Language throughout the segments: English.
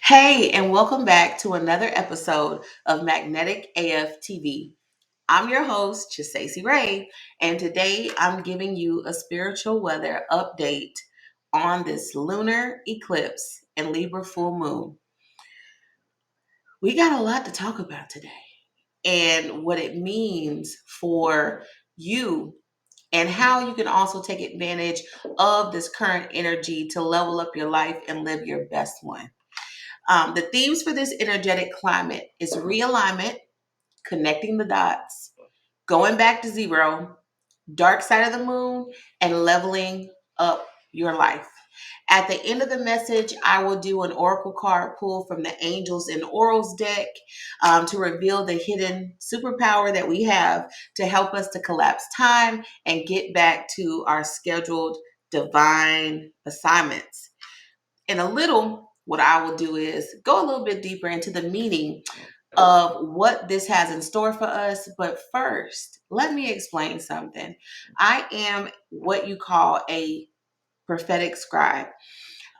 Hey, and welcome back to another episode of Magnetic AF TV. I'm your host, Chisasi Ray, and today I'm giving you a spiritual weather update on this lunar eclipse and Libra full moon. We got a lot to talk about today and what it means for you and how you can also take advantage of this current energy to level up your life and live your best one. The themes for this energetic climate is realignment, connecting the dots, going back to zero, dark side of the moon, and leveling up your life. At the end of the message, I will do an oracle card pull from the Angels and Orals deck to reveal the hidden superpower that we have to help us to collapse time and get back to our scheduled divine assignments. In a little, what I will do is go a little bit deeper into the meaning of what this has in store for us. But first, let me explain something. I am what you call a prophetic scribe.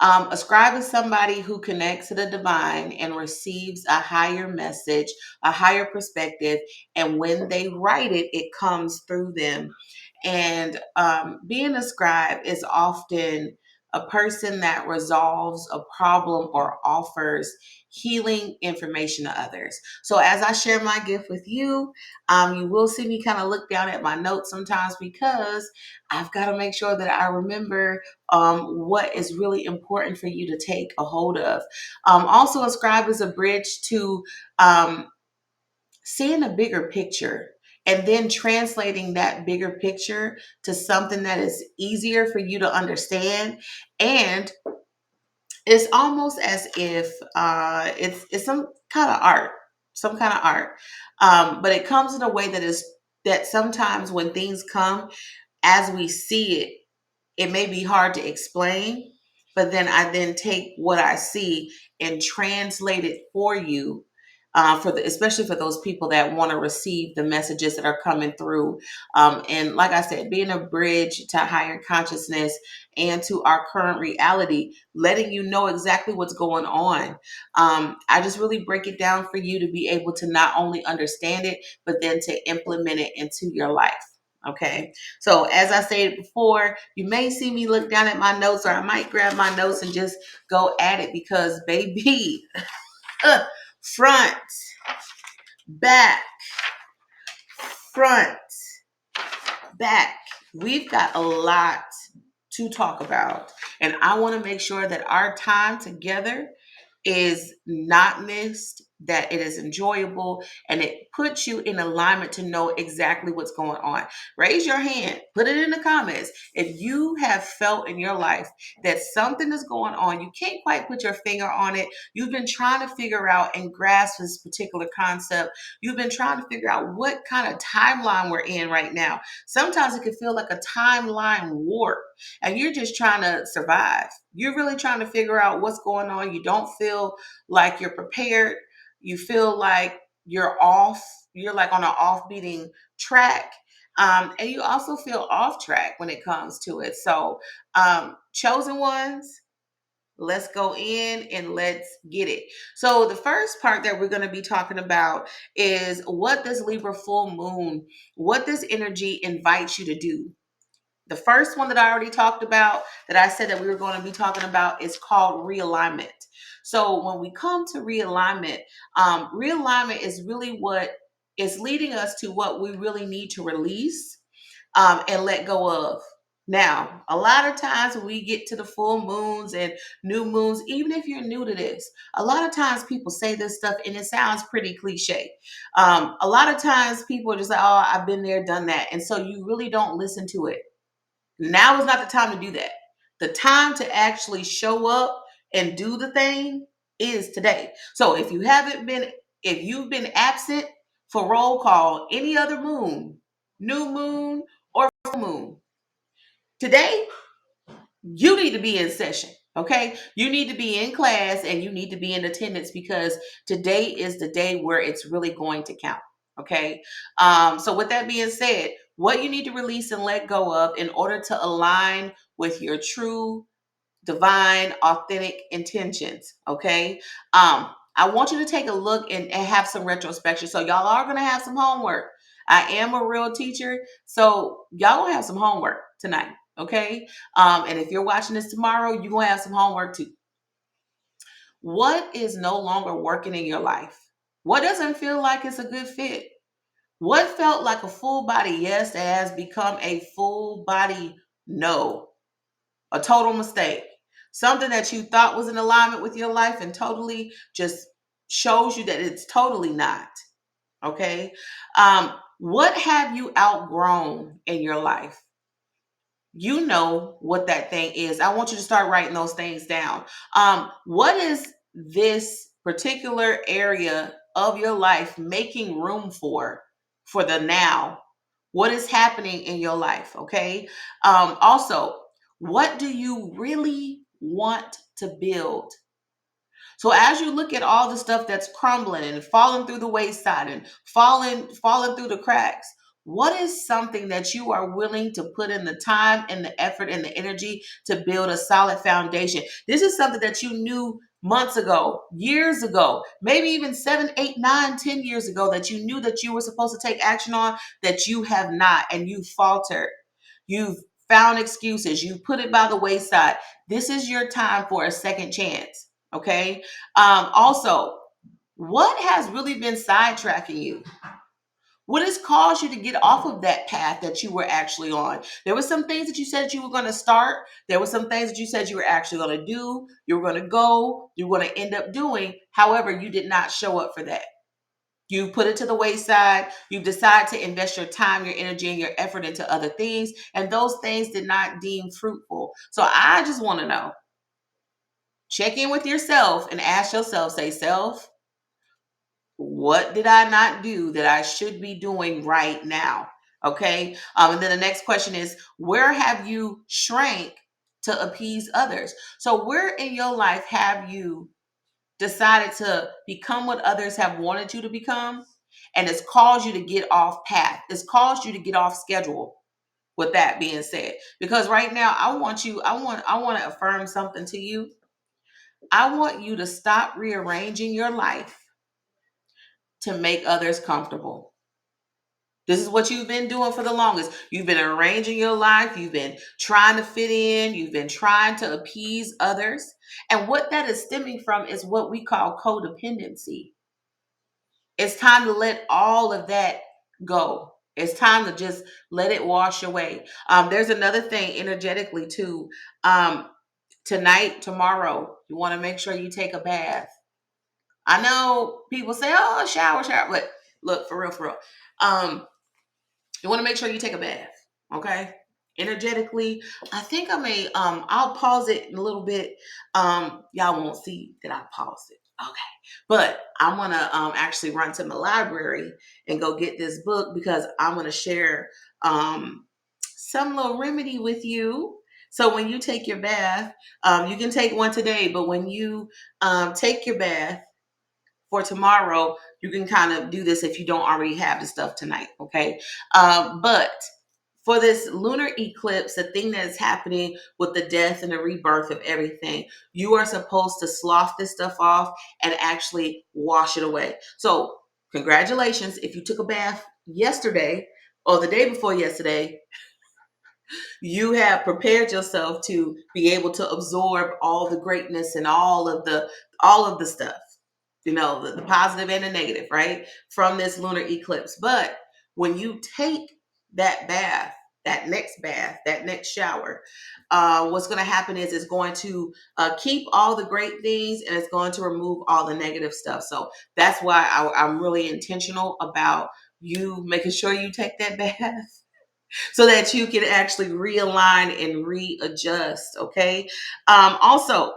A scribe is somebody who connects to the divine and receives a higher message, a higher perspective, and when they write it, it comes through them. And being a scribe is often a person that resolves a problem or offers healing information to others. So as I share my gift with you, you will see me kind of look down at my notes sometimes because I've got to make sure that I remember what is really important for you to take a hold of. Also, a scribe is a bridge to um, seeing a bigger picture and then translating that bigger picture to something that is easier for you to understand. And it's almost as if it's some kind of art, some kind of art. But it comes in a way that sometimes when things come as we see it, it may be hard to explain, but then I then take what I see and translate it for you, especially for those people that want to receive the messages that are coming through. And like I said, being a bridge to higher consciousness and to our current reality, letting you know exactly what's going on. I just really break it down for you to be able to not only understand it, but then to implement it into your life. Okay. So as I stated before, you may see me look down at my notes, or I might grab my notes and just go at it because, baby, front, back, front, back. We've got a lot to talk about. And I want to make sure that our time together is not missed, that it is enjoyable, and it puts you in alignment to know exactly what's going on. Raise your hand, put it in the comments. If you have felt in your life that something is going on, you can't quite put your finger on it, you've been trying to figure out and grasp this particular concept, you've been trying to figure out what kind of timeline we're in right now. Sometimes it can feel like a timeline warp and you're just trying to survive. You're really trying to figure out what's going on. You don't feel like you're prepared. You feel like you're off. You're like on an off beating track. And you also feel off track when it comes to it. So, chosen ones, let's go in and let's get it. So, the first part that we're going to be talking about is what this Libra full moon, what this energy invites you to do. The first one that I already talked about, that I said that we were going to be talking about, is called realignment. So when we come to realignment, realignment is really what is leading us to what we really need to release and let go of. Now, a lot of times when we get to the full moons and new moons, even if you're new to this, a lot of times people say this stuff and it sounds pretty cliche. A lot of times people are just like, oh, I've been there, done that. And so you really don't listen to it. Now is not the time to do that. The time to actually show up and do the thing is today. So if you've been absent for roll call any other moon, new moon, or full moon, today you need to be in session. Okay. You need to be in class and you need to be in attendance because today is the day where it's really going to count. Okay. So with that being said, what you need to release and let go of in order to align with your true divine, authentic intentions. Okay. I want you to take a look and have some retrospection. So y'all are going to have some homework. I am a real teacher. So y'all going to have some homework tonight. Okay. And if you're watching this tomorrow, you're going to have some homework too. What is no longer working in your life? What doesn't feel like it's a good fit? What felt like a full body yes that has become a full body no? A total mistake. Something that you thought was in alignment with your life and totally just shows you that it's totally not. Okay. What have you outgrown in your life? You know what that thing is. I want you to start writing those things down. What is this particular area of your life making room for the now? What is happening in your life? Okay. Also, what do you really want to build? So as you look at all the stuff that's crumbling and falling through the wayside and falling through the cracks, what is something that you are willing to put in the time and the effort and the energy to build a solid foundation? This is something that you knew months ago, years ago, maybe even 7, 8, 9, 10 years ago that you knew that you were supposed to take action on, that you have not, and you faltered. You've found excuses. You put it by the wayside. This is your time for a second chance. Okay. Also, what has really been sidetracking you? What has caused you to get off of that path that you were actually on? There were some things that you said you were going to start. There were some things that you said you were actually going to do. You were going to go. You were going to end up doing. However, you did not show up for that. You put it to the wayside. You decide to invest your time, your energy, and your effort into other things. And those things did not deem fruitful. So I just want to know, check in with yourself and ask yourself, say, self, what did I not do that I should be doing right now? Okay. And then the next question is, where have you shrank to appease others? So where in your life have you decided to become what others have wanted you to become? And it's caused you to get off path. It's caused you to get off schedule. With that being said, because right now I want to affirm something to you. I want you to stop rearranging your life to make others comfortable. This is what you've been doing for the longest. You've been arranging your life. You've been trying to fit in. You've been trying to appease others. And what that is stemming from is what we call codependency. It's time to let all of that go. It's time to just let it wash away. There's another thing energetically too. Tonight, tomorrow, you want to make sure you take a bath. I know people say, "Oh, shower," but look, for real. Um, you want to make sure you take a bath, okay? Energetically, I think I may. I'll pause it in a little bit. Y'all won't see that I paused it, okay? But I'm gonna actually run to my library and go get this book because I'm gonna share some little remedy with you. So when you take your bath, you can take one today, but when you take your bath for tomorrow, you can kind of do this if you don't already have the stuff tonight, okay? But for this lunar eclipse, the thing that is happening with the death and the rebirth of everything, you are supposed to slough this stuff off and actually wash it away. So congratulations, if you took a bath yesterday or the day before yesterday, you have prepared yourself to be able to absorb all the greatness and all of the stuff, the positive and the negative, right, from this lunar eclipse. But when you take that bath, that next shower, what's going to happen is it's going to keep all the great things and it's going to remove all the negative stuff. So that's why I'm really intentional about you making sure you take that bath so that you can actually realign and readjust. Okay. Also,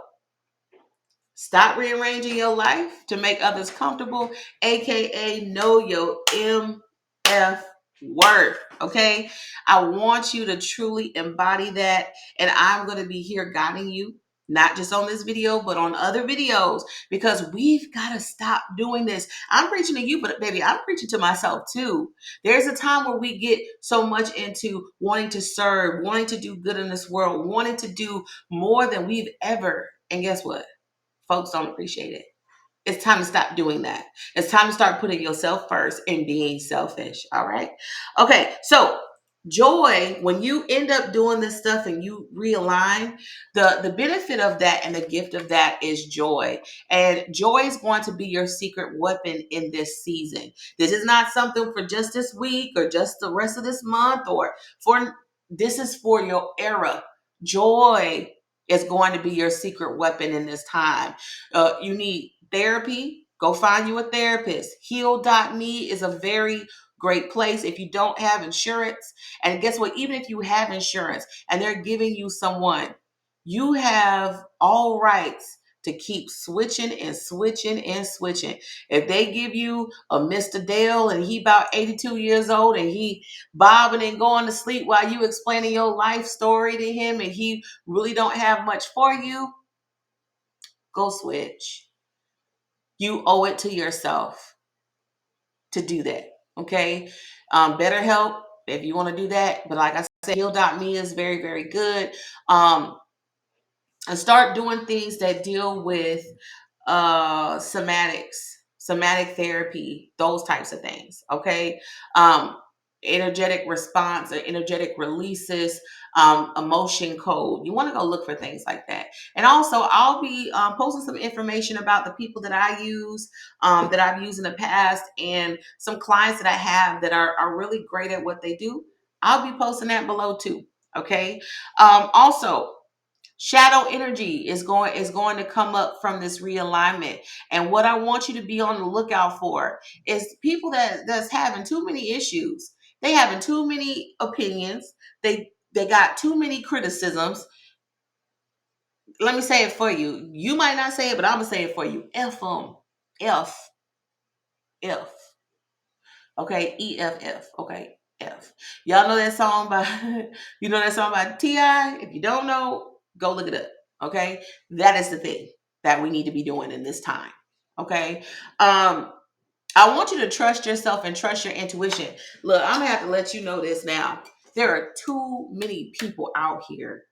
stop rearranging your life to make others comfortable, aka know your MF worth. Okay. I want you to truly embody that, and I'm going to be here guiding you not just on this video, but on other videos, because we've got to stop doing this. I'm preaching to you, but baby, I'm preaching to myself too. There's a time where we get so much into wanting to serve, wanting to do good in this world, wanting to do more than we've ever. And guess what? Folks don't appreciate it. It's time to stop doing that. It's time to start putting yourself first and being selfish. All right. Okay. So joy, when you end up doing this stuff and you realign, the benefit of that and the gift of that is joy. And joy is going to be your secret weapon in this season. This is not something for just this week or just the rest of this month, or for this is for your era. Joy is going to be your secret weapon in this time. You need therapy, go find you a therapist. Heal.me is a very great place if you don't have insurance. And guess what? Even if you have insurance and they're giving you someone, you have all rights to keep switching and switching and switching. If they give you a Mr. Dale and he about 82 years old and he bobbing and going to sleep while you explaining your life story to him and he really don't have much for you, go switch. You owe it to yourself to do that. Okay. BetterHelp, if you want to do that. But like I said, Heal.me is very, very good. And start doing things that deal with somatic therapy, those types of things. Okay. Um, Energetic response or energetic releases, emotion code. You want to go look for things like that. And also, I'll be posting some information about the people that I use, that I've used in the past, and some clients that I have that are really great at what they do. I'll be posting that below too. Okay. Also, shadow energy is going to come up from this realignment. And what I want you to be on the lookout for is people that's having too many issues. They having too many opinions. They got too many criticisms. Let me say it for you. You might not say it, but I'm gonna say it for you. F them. F. F. Okay, EFF. Okay, F. Y'all know that song by you know that song by T.I.? If you don't know, go look it up. Okay, that is the thing that we need to be doing in this time. Okay, I want you to trust yourself and trust your intuition. Look, I'm gonna have to let you know this now. There are too many people out here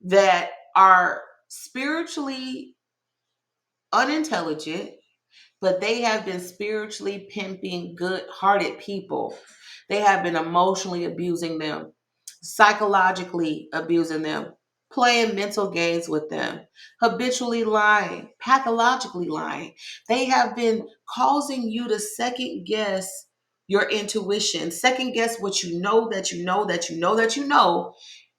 that are spiritually unintelligent, but they have been spiritually pimping good-hearted people. They have been emotionally abusing them, psychologically abusing them, playing mental games with them, habitually lying, pathologically lying. They have been causing you to second guess your intuition, second guess what you know that you know that you know that you know,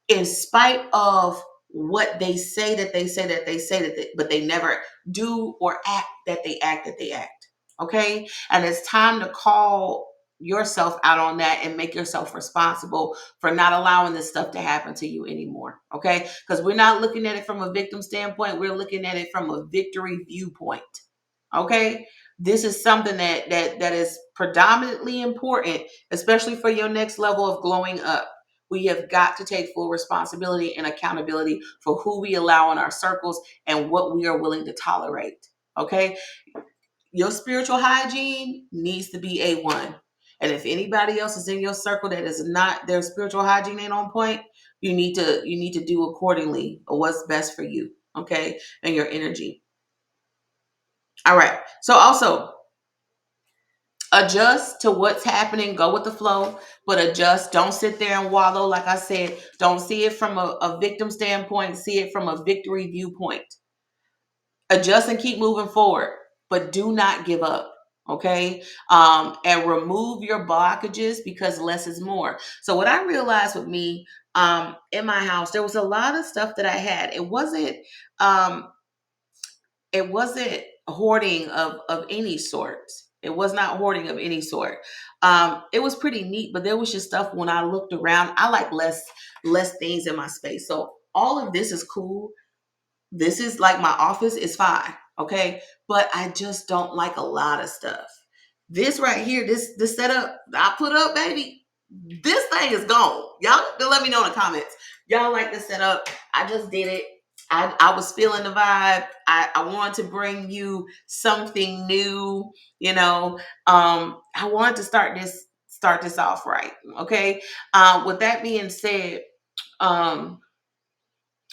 in spite of what they say that they say that they say that they, but they never do or act that they act that they act. Okay. And it's time to call yourself out on that and make yourself responsible for not allowing this stuff to happen to you anymore. Okay. Because we're not looking at it from a victim standpoint. We're looking at it from a victory viewpoint. Okay. This is something that is predominantly important, especially for your next level of glowing up. We have got to take full responsibility and accountability for who we allow in our circles and what we are willing to tolerate. Okay. Your spiritual hygiene needs to be A1. And if anybody else is in your circle that is not, their spiritual hygiene ain't on point, you need to do accordingly or what's best for you. Okay. And your energy. All right. So also, adjust to what's happening, go with the flow, but adjust. Don't sit there and wallow. Like I said, don't see it from a victim standpoint, see it from a victory viewpoint. Adjust and keep moving forward, but do not give up. Okay. And remove your blockages, because less is more. So what I realized with me, in my house, there was a lot of stuff that I had. Um, it wasn't hoarding of any sort. It was not hoarding of any sort. It was pretty neat, but there was just stuff when I looked around. I like less things in my space. So all of this is cool. This is like my office is fine, okay? But I just don't like a lot of stuff. This right here, this setup I put up, baby, this thing is gone. Y'all let me know in the comments. Y'all like this setup. I just did it. I was feeling the vibe. I wanted to bring you something new, you know. I wanted to start this off right. Okay. With that being said, um,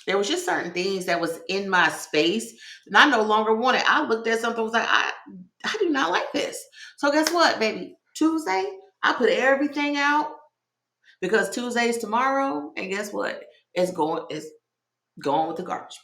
there was just certain things that was in my space and I no longer wanted. I looked at something, was like, I do not like this. So guess what, baby? Tuesday, I put everything out because Tuesday is tomorrow, and guess what? It's going with the garbage.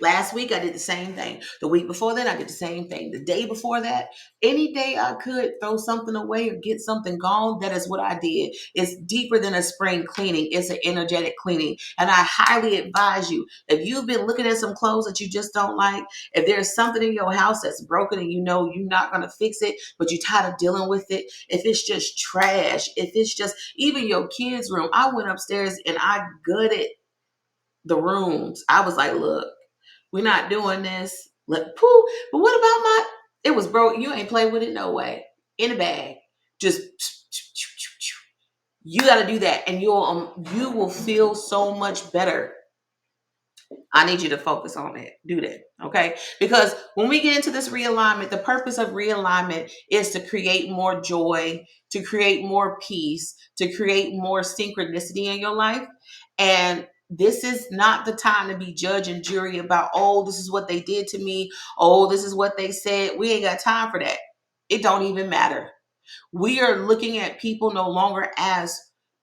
Last week, I did the same thing. The week before that, I did the same thing. The day before that, any day I could throw something away or get something gone, that is what I did. It's deeper than a spring cleaning. It's an energetic cleaning. And I highly advise you, if you've been looking at some clothes that you just don't like, if there's something in your house that's broken and you know you're not going to fix it, but you're tired of dealing with it, if it's just trash, if it's just even your kids' room, I went upstairs and I gutted the rooms. I was like, look, we're not doing this. Let poo. But what about my? It was broke. You ain't play with it no way. In a bag. Just you got to do that, and you will feel so much better. I need you to focus on it. Do that. Okay. Because when we get into this realignment, the purpose of realignment is to create more joy, to create more peace, to create more synchronicity in your life. And this is not the time to be judge and jury about, oh, this is what they did to me. Oh, this is what they said. We ain't got time for that. It don't even matter. We are looking at people no longer as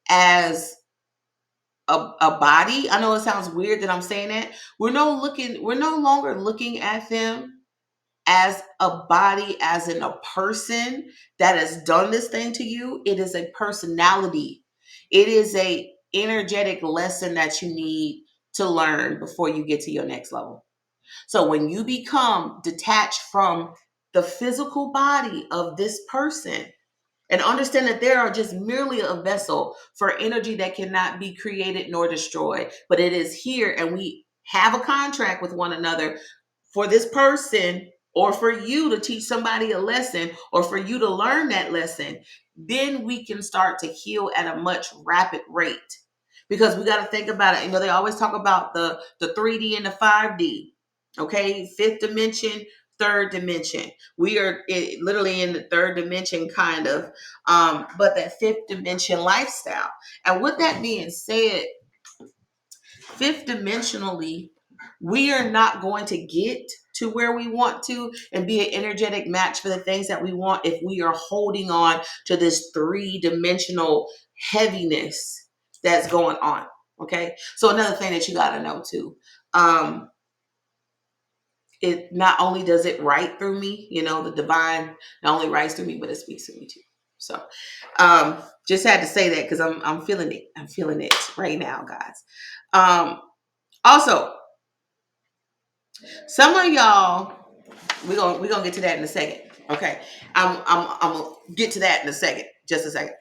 a body. I know it sounds weird that I'm saying that. We're no longer looking at them as a body, as in a person that has done this thing to you. It is a personality. It is a energetic lesson that you need to learn before you get to your next level. So when you become detached from the physical body of this person, and understand that they are just merely a vessel for energy that cannot be created nor destroyed, but it is here, and we have a contract with one another for this person, or for you to teach somebody a lesson, or for you to learn that lesson. Then we can start to heal at a much rapid rate, because we got to think about it. You know, they always talk about the 3D and the 5D. Okay, fifth dimension, third dimension. We are literally in the third dimension, kind of, but that fifth dimension lifestyle. And with that being said, fifth dimensionally, we are not going to get to where we want to and be an energetic match for the things that we want if we are holding on to this three-dimensional heaviness that's going on. Okay, so another thing that you got to know too, it not only does it write through me, you know, the divine not only writes through me, but it speaks to me too. So just had to say that because I'm feeling it. I'm feeling it right now, guys. Also, some of y'all, we're gonna get to that in a second. Okay. I'm gonna get to that in a second. Just a second.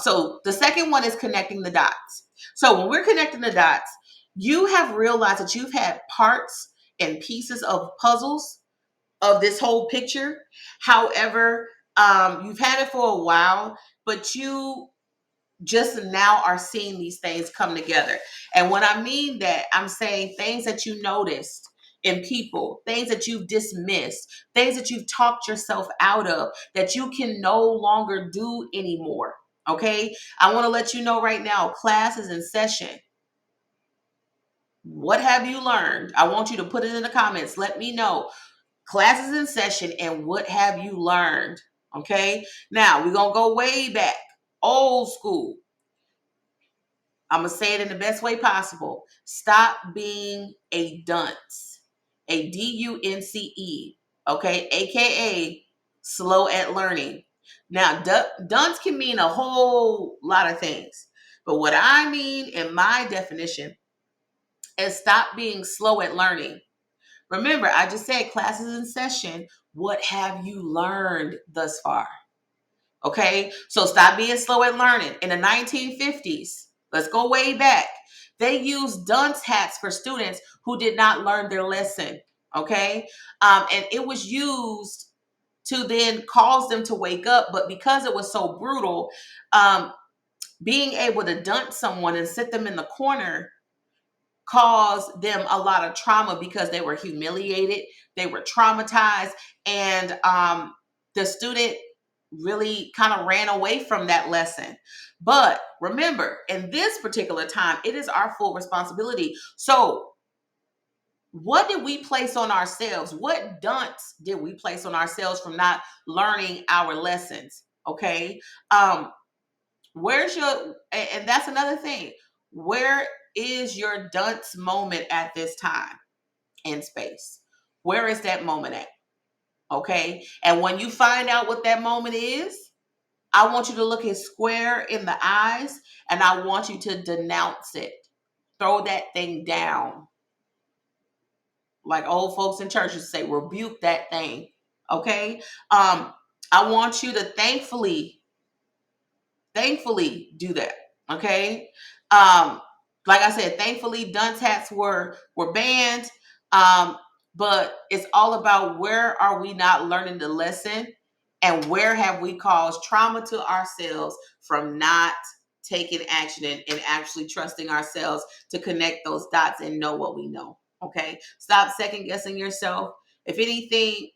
So the second one is connecting the dots. So when we're connecting the dots, you have realized that you've had parts and pieces of puzzles of this whole picture. However, you've had it for a while, but you just now are seeing these things come together. And when I mean that, I'm saying things that you noticed in people, things that you've dismissed, things that you've talked yourself out of that you can no longer do anymore. Okay. I want to let you know right now, class is in session. What have you learned? I want you to put it in the comments. Let me know. Class is in session, and what have you learned? Okay. Now we're going to go way back, old school. I'm going to say it in the best way possible. Stop being a dunce, a DUNCE, okay, AKA slow at learning. Now, dunce can mean a whole lot of things, but what I mean in my definition is stop being slow at learning. Remember, I just said classes in session. What have you learned thus far? Okay, so stop being slow at learning. In the 1950s, let's go way back. They used dunce hats for students who did not learn their lesson. Okay, and it was used to then cause them to wake up. But because it was so brutal, being able to dunce someone and sit them in the corner caused them a lot of trauma because they were humiliated, they were traumatized, and the student really kind of ran away from that lesson. But remember, in this particular time, it is our full responsibility. So, what did we place on ourselves? What dunce did we place on ourselves from not learning our lessons? Okay. Where's your, and that's another thing. Where is your dunce moment at this time in space? Where is that moment at? Okay. And when you find out what that moment is, I want you to look it square in the eyes and I want you to denounce it. Throw that thing down. Like old folks in churches say, rebuke that thing. Okay. I want you to thankfully do that. Okay. Um, like I said, thankfully dunce hats were banned. But it's all about where are we not learning the lesson and where have we caused trauma to ourselves from not taking action and actually trusting ourselves to connect those dots and know what we know. Okay. Stop second guessing yourself. If anything,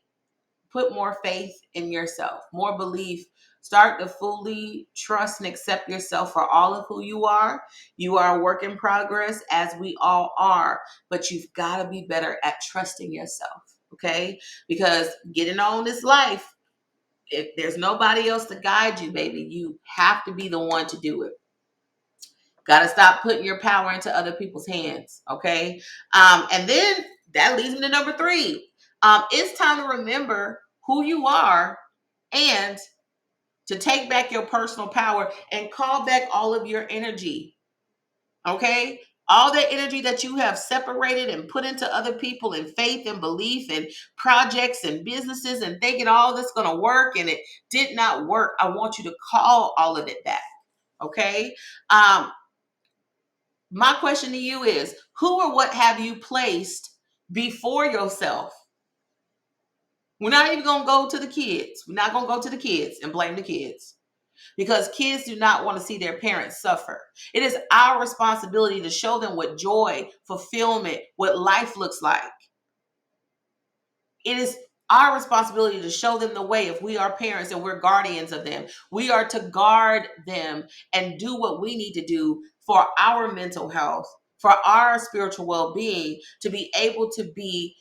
put more faith in yourself, more belief. Start to fully trust and accept yourself for all of who you are. You are a work in progress, as we all are, but you've got to be better at trusting yourself, okay? Because getting on this life, if there's nobody else to guide you, baby, you have to be the one to do it. Got to stop putting your power into other people's hands, okay? And then that leads me to number 3. It's time to remember who you are and to take back your personal power and call back all of your energy, okay? All the energy that you have separated and put into other people and faith and belief and projects and businesses and thinking all this going to work and it did not work. I want you to call all of it back, okay? My question to you is, who or what have you placed before yourself? We're not even going to go to the kids. We're not going to go to the kids and blame the kids because kids do not want to see their parents suffer. It is our responsibility to show them what joy, fulfillment, what life looks like. It is our responsibility to show them the way if we are parents and we're guardians of them. We are to guard them and do what we need to do for our mental health, for our spiritual well-being, to be able to be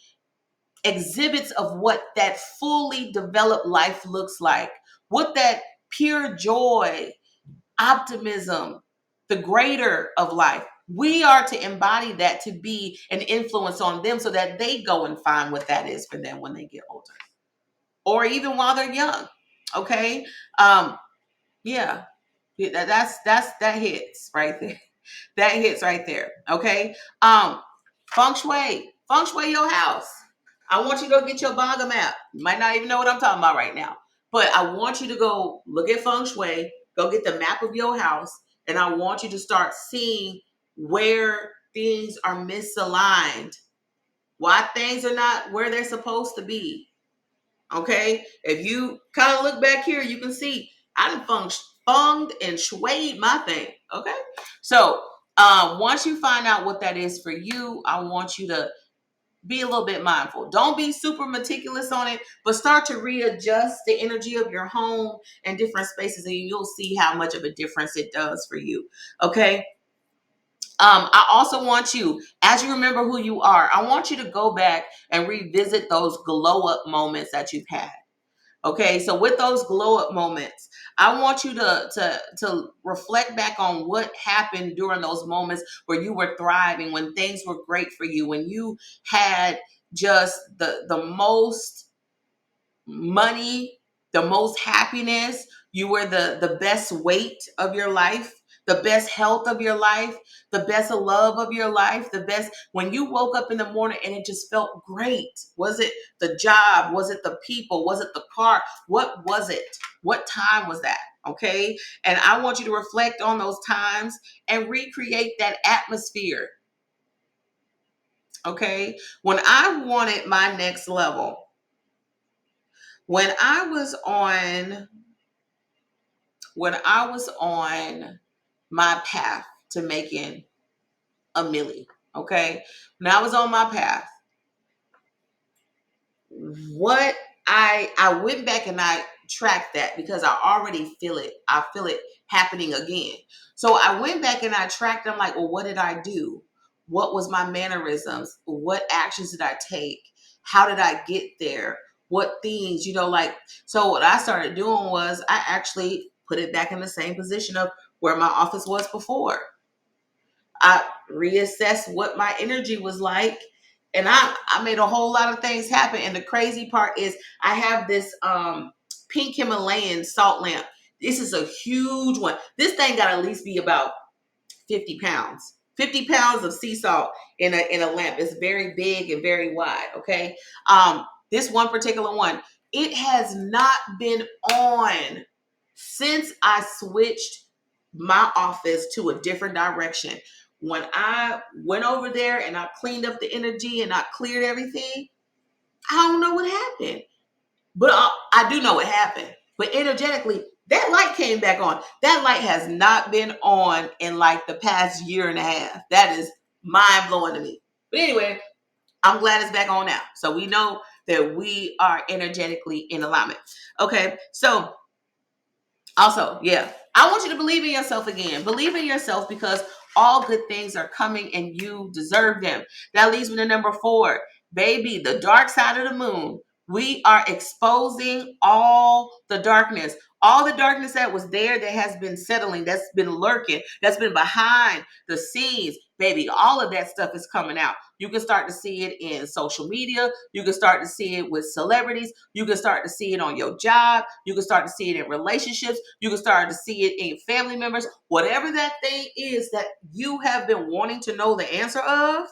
exhibits of what that fully developed life looks like, what that pure joy, optimism, the greater of life. We are to embody that to be an influence on them so that they go and find what that is for them when they get older or even while they're young. Okay. Um, yeah, that hits right there. That hits right there. Okay. Feng shui your house. I want you to go get your Baga map. You might not even know what I'm talking about right now, but I want you to go look at feng shui, go get the map of your house, and I want you to start seeing where things are misaligned, why things are not where they're supposed to be. Okay, if you kind of look back here, you can see I done funged and swayed my thing. Okay, so once you find out what that is for you, I want you to be a little bit mindful. Don't be super meticulous on it, but start to readjust the energy of your home and different spaces, and you'll see how much of a difference it does for you. Okay. I also want you, as you remember who you are, I want you to go back and revisit those glow up moments that you've had. Okay, so with those glow up moments, I want you to reflect back on what happened during those moments where you were thriving, when things were great for you, when you had just the most money, the most happiness, you were the best weight of your life, the best health of your life, the best love of your life, the best when you woke up in the morning and it just felt great. Was it the job? Was it the people? Was it the car? What was it? What time was that? Okay. And I want you to reflect on those times and recreate that atmosphere. Okay. When I wanted my next level, when I was on my path to making a milli, Okay. When I was on my path, what I went back and I tracked that because I already feel it. I feel it happening again. So I went back and I tracked. I'm like, well, what did I do? What was my mannerisms? What actions did I take? How did I get there? What things, like, so what I started doing was I actually put it back in the same position of where my office was before. I reassessed what my energy was like, and I made a whole lot of things happen. And the crazy part is I have this pink Himalayan salt lamp. This is a huge one. This thing got to at least be about 50 pounds. 50 pounds of sea salt in a lamp. It's very big and very wide. Okay. This one particular one, it has not been on since I switched my office to a different direction. When I went over there and I cleaned up the energy and I cleared everything, I don't know what happened, but I do know what happened. But energetically, that light came back on. That light has not been on in like the past year and a half. That is mind blowing to me. But anyway, I'm glad it's back on now. So we know that we are energetically in alignment. Okay, so also, yeah, I want you to believe in yourself again. Believe in yourself because all good things are coming and you deserve them. That leads me to number 4. Baby, the dark side of the moon. We are exposing all the darkness that was there, that has been settling, that's been lurking, that's been behind the scenes. Baby, all of that stuff is coming out. You can start to see it in social media. You can start to see it with celebrities. You can start to see it on your job. You can start to see it in relationships. You can start to see it in family members. Whatever that thing is that you have been wanting to know the answer of,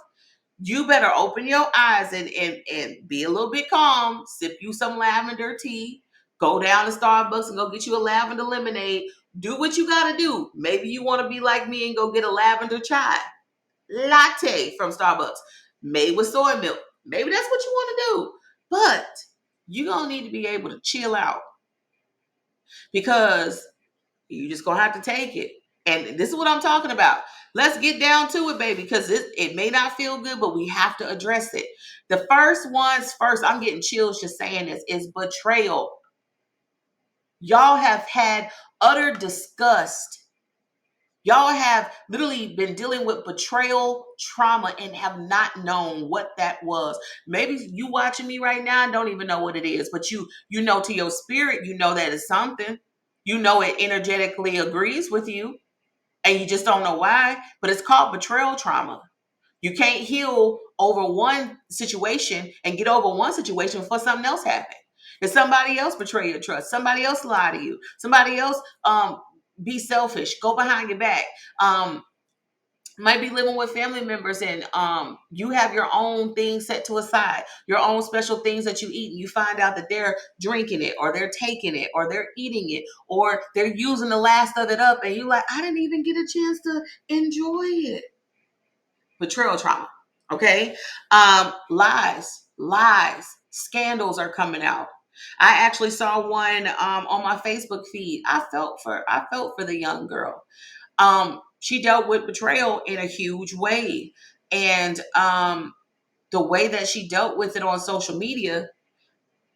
you better open your eyes and be a little bit calm. Sip you some lavender tea. Go down to Starbucks and go get you a lavender lemonade. Do what you got to do. Maybe you want to be like me and go get a lavender chai latte from Starbucks made with soy milk. Maybe that's what you want to do. But you're going to need to be able to chill out because you just going to have to take it. And this is what I'm talking about. Let's get down to it, baby, because it may not feel good, but we have to address it. The first ones first, I'm getting chills just saying this, is betrayal. Y'all have had utter disgust. Y'all have literally been dealing with betrayal trauma and have not known what that was. Maybe you watching me right now and don't even know what it is, but you know to your spirit, you know that it's something. You know it energetically agrees with you, and you just don't know why. But it's called betrayal trauma. You can't heal over one situation and get over one situation before something else happened. If somebody else betray your trust, somebody else lie to you, somebody else be selfish, go behind your back. Might be living with family members and you have your own things set to aside, your own special things that you eat, and you find out that they're drinking it or they're taking it or they're eating it or they're using the last of it up, and you like, I didn't even get a chance to enjoy it. Betrayal trauma. Okay. Lies, scandals are coming out. I actually saw one on my Facebook feed. I felt for the young girl. She dealt with betrayal in a huge way. And the way that she dealt with it on social media,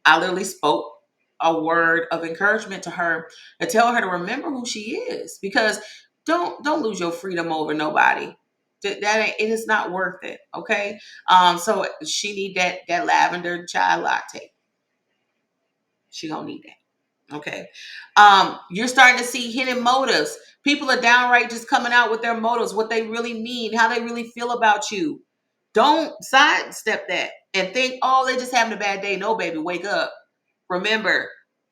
I literally spoke a word of encouragement to her and tell her to remember who she is, because don't lose your freedom over nobody. That ain't, it is not worth it. Okay. So she need that lavender chai latte. She gonna need that. Okay. You're starting to see hidden motives. People are downright just coming out with their motives, what they really mean, how they really feel about you. Don't sidestep that and think, oh, they're just having a bad day. No, baby, wake up. Remember,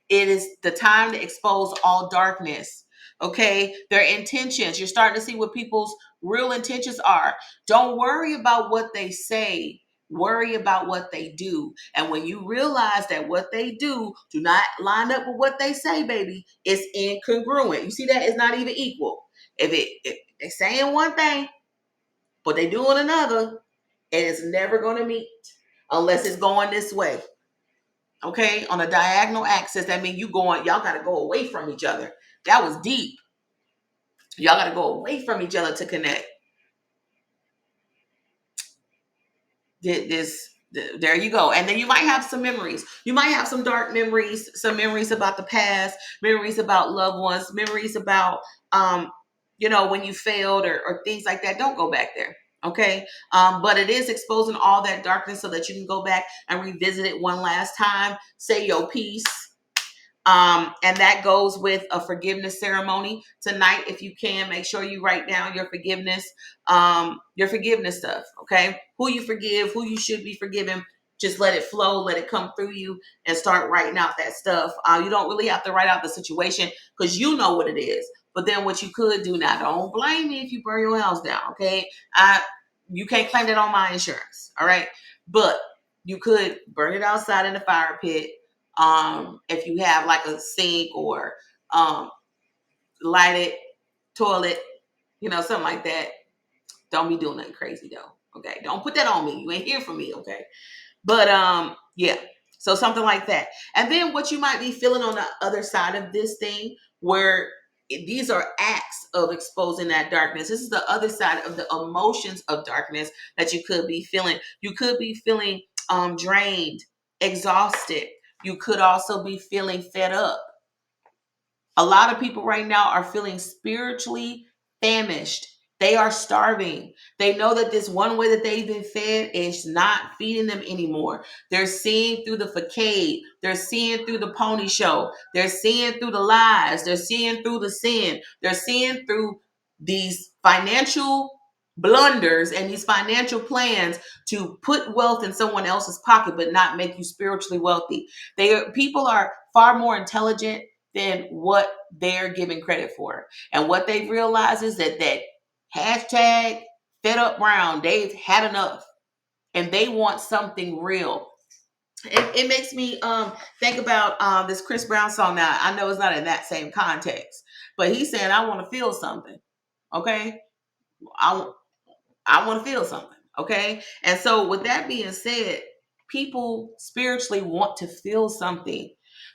it is the time to expose all darkness. Okay, their intentions. You're starting to see what people's real intentions are. Don't worry about what they say. Worry about what they do. And when you realize that what they do not line up with what they say, baby, it's incongruent. You see that? It's not even equal. If they're saying one thing, but they doing another, and it's never going to meet unless it's going this way. Okay, on a diagonal axis, that means y'all got to go away from each other. That was deep. Y'all got to go away from each other to connect. There you go. And then you might have some memories. You might have some dark memories, some memories about the past, memories about loved ones, memories about when you failed, or things like that. Don't go back there. Okay. But it is exposing all that darkness so that you can go back and revisit it one last time, say your piece. And that goes with a forgiveness ceremony tonight. If you can, make sure you write down your forgiveness stuff. Okay. Who you forgive, who you should be forgiving. Just let it flow, let it come through you, and start writing out that stuff. You don't really have to write out the situation because you know what it is. But then what you could do now, don't blame me if you burn your house down. Okay. You can't claim that on my insurance. All right. But you could burn it outside in the fire pit. If you have like a sink or lighted toilet, something like that. Don't be doing nothing crazy though. Okay. Don't put that on me. You ain't here for me. Okay. But yeah. So something like that. And then what you might be feeling on the other side of this thing, where these are acts of exposing that darkness. This is the other side of the emotions of darkness that you could be feeling. You could be feeling drained, exhausted. You could also be feeling fed up. A lot of people right now are feeling spiritually famished. They are starving. They know that this one way that they've been fed is not feeding them anymore. They're seeing through the facade. They're seeing through the pony show. They're seeing through the lies. They're seeing through the sin. They're seeing through these financial blunders and these financial plans to put wealth in someone else's pocket but not make you spiritually wealthy. People are far more intelligent than what they're giving credit for. And what they've realized is that hashtag fed up brown, they've had enough and they want something real. It makes me think about this Chris Brown song. Now, I know it's not in that same context, but he's saying, I want to feel something. Okay. I, I want to feel something. Okay. And so, with that being said, people spiritually want to feel something.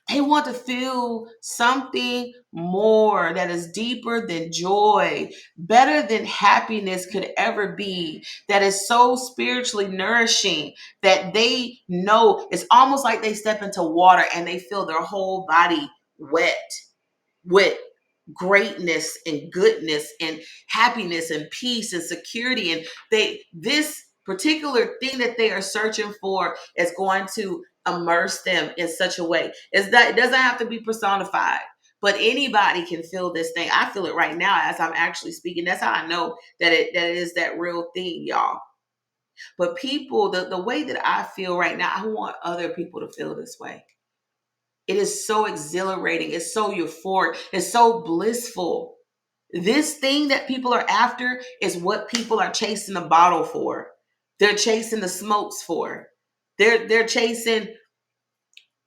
They want to feel something more that is deeper than joy, better than happiness could ever be, that is so spiritually nourishing that they know it's almost like they step into water and they feel their whole body wet with greatness and goodness and happiness and peace and security. And this particular thing that they are searching for is going to immerse them in such a way. Is that it doesn't have to be personified, but anybody can feel this thing. I feel it right now as I'm actually speaking. That's how I know that it is that real thing, y'all. But people, the way that I feel right now, I want other people to feel this way. It is so exhilarating. It's so euphoric. It's so blissful. This thing that people are after is what people are chasing the bottle for. They're chasing the smokes for. They're chasing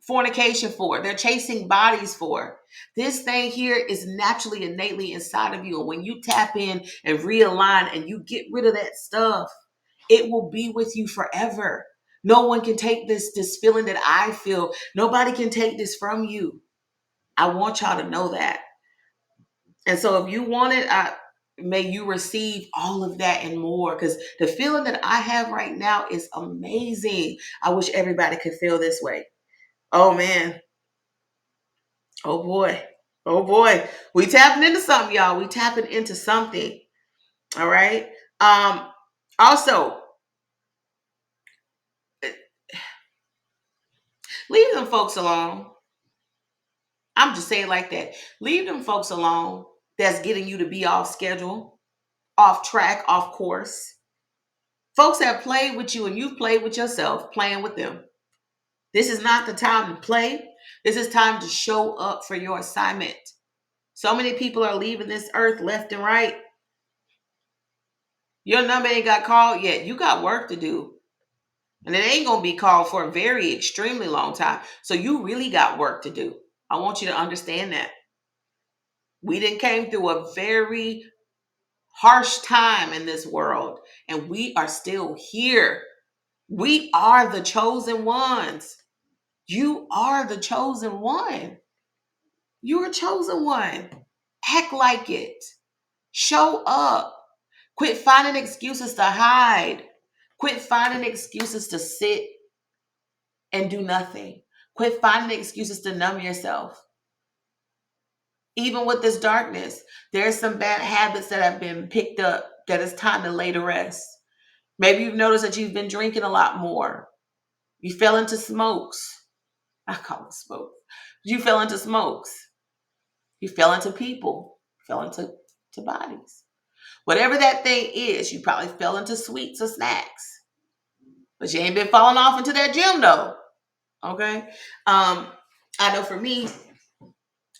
fornication for. They're chasing bodies for. This thing here is naturally, innately inside of you. And when you tap in and realign and you get rid of that stuff, it will be with you forever. No one can take this feeling that I feel. Nobody can take this from you. I want y'all to know that. And so if you want it, may you receive all of that and more, because the feeling that I have right now is amazing. I wish everybody could feel this way. Oh man. Oh boy. Oh boy. We tapping into something, y'all. We tapping into something. All right. Um, Also, leave them folks alone. I'm just saying like that. Leave them folks alone that's getting you to be off schedule, off track, off course. Folks have played with you and you've played with yourself, playing with them. This is not the time to play. This is time to show up for your assignment. So many people are leaving this earth left and right. Your number ain't got called yet. You got work to do. And it ain't going to be called for a very extremely long time. So you really got work to do. I want you to understand that. We didn't came through a very harsh time in this world, and we are still here. We are the chosen ones. You are the chosen one. You're a chosen one. Act like it. Show up. Quit finding excuses to hide. Quit finding excuses to sit and do nothing. Quit finding excuses to numb yourself. Even with this darkness, there's some bad habits that have been picked up that it's time to lay to rest. Maybe you've noticed that you've been drinking a lot more. You fell into smokes. I call it smoke. You fell into smokes. You fell into people. You fell into bodies. Whatever that thing is, you probably fell into sweets or snacks. But you ain't been falling off into that gym though. Okay. I know for me,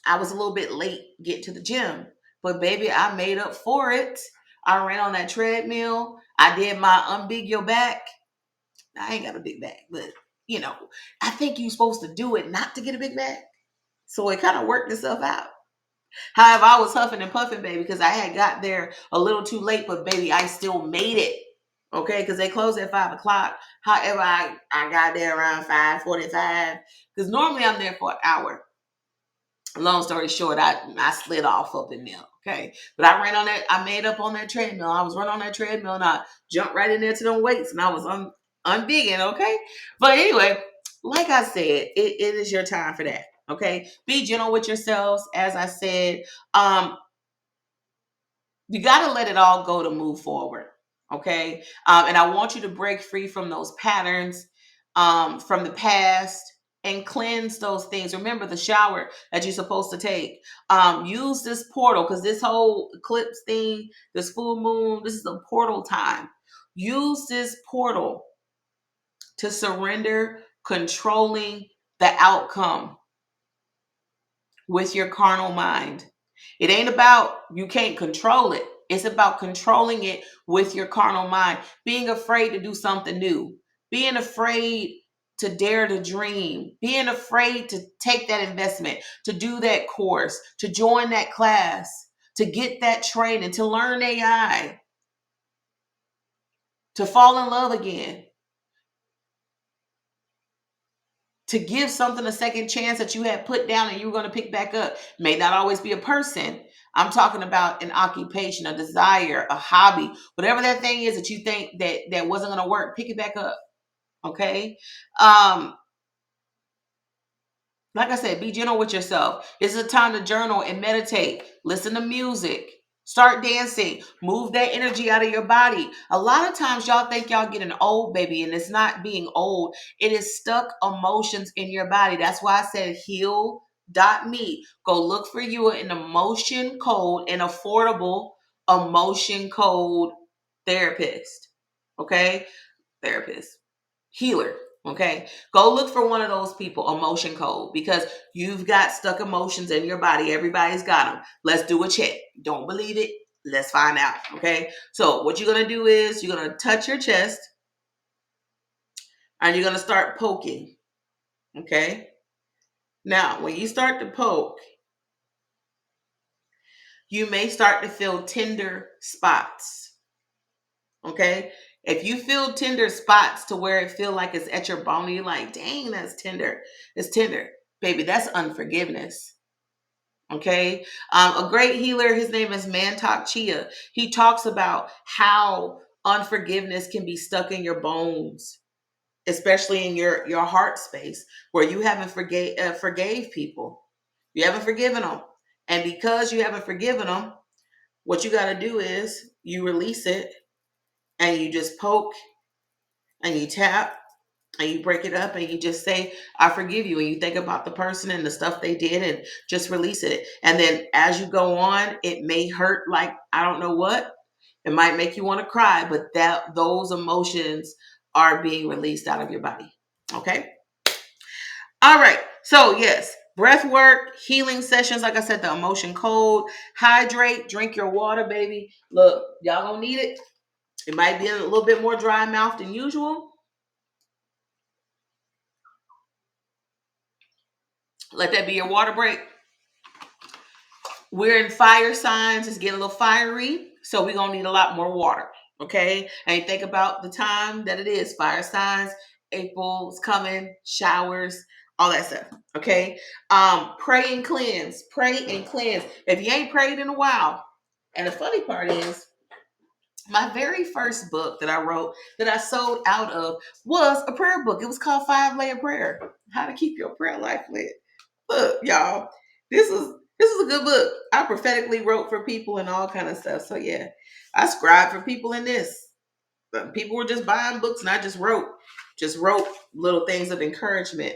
I was a little bit late getting to the gym, but baby, I made up for it. I ran on that treadmill. I did my unbig your back. I ain't got a big back, but you know, I think you're supposed to do it not to get a big back. So it kind of worked itself out. However, I was huffing and puffing, baby, because I had got there a little too late, but baby, I still made it. Okay, because they close at 5 o'clock. However, I got there around 5:45 because normally I'm there for an hour. Long story short, I slid off up in there. Okay, but I ran on that. I made up on that treadmill. I was running on that treadmill and I jumped right in there to them weights and I was unbigging. Okay, but anyway, like I said, it is your time for that. Okay, be gentle with yourselves. As I said, you got to let it all go to move forward. Okay. And I want you to break free from those patterns from the past and cleanse those things. Remember the shower that you're supposed to take. Use this portal because this whole eclipse thing, this full moon, this is a portal time. Use this portal to surrender controlling the outcome with your carnal mind. It ain't about you can't control it. It's about controlling it with your carnal mind. Being afraid to do something new. Being afraid to dare to dream. Being afraid to take that investment, to do that course, to join that class, to get that training, to learn AI, to fall in love again, to give something a second chance that you had put down and you were going to pick back up. May not always be a person. I'm talking about an occupation, a desire, a hobby, whatever that thing is that you think that wasn't going to work, pick it back up. Okay. Like I said, be gentle with yourself. It's a time to journal and meditate, listen to music, start dancing, move that energy out of your body. A lot of times y'all think y'all getting old, baby, and it's not being old. It is stuck emotions in your body. That's why I said heal.me. Go look for you an emotion code, an affordable emotion code therapist. Okay? Therapist. Healer. Okay. Go look for one of those people, emotion code, because you've got stuck emotions in your body. Everybody's got them. Let's do a check. Don't believe it. Let's find out. Okay. So what you're going to do is you're going to touch your chest and you're going to start poking. Okay. Now, when you start to poke, you may start to feel tender spots. Okay. If you feel tender spots to where it feel like it's at your bone, you're like, dang, that's tender. It's tender. Baby, that's unforgiveness. Okay. A great healer, his name is Mantak Chia. He talks about how unforgiveness can be stuck in your bones, especially in your heart space where you haven't forgave people. You haven't forgiven them. And because you haven't forgiven them, what you got to do is you release it and you just poke and you tap and you break it up and you just say, I forgive you. And you think about the person and the stuff they did and just release it. And then as you go on, it may hurt like, I don't know what. It might make you want to cry, but those emotions are being released out of your body. Okay. All right. So yes, breath work, healing sessions. Like I said, the emotion code, hydrate, drink your water, baby. Look, y'all gonna need it. It might be a little bit more dry mouth than usual. Let that be your water break. We're in fire signs. It's getting a little fiery. So we're going to need a lot more water. Okay. And think about the time that it is. Fire signs. April's coming. Showers. All that stuff. Okay. Pray and cleanse. Pray and cleanse. If you ain't prayed in a while. And the funny part is, My very first book that I wrote, that I sold out of, was a prayer book. It was called 5 Layer Prayer: How to Keep Your Prayer Life Lit. Look, y'all, this is a good book. I prophetically wrote for people and all kind of stuff. So yeah, I scribed for people in this. But people were just buying books, and I just wrote little things of encouragement.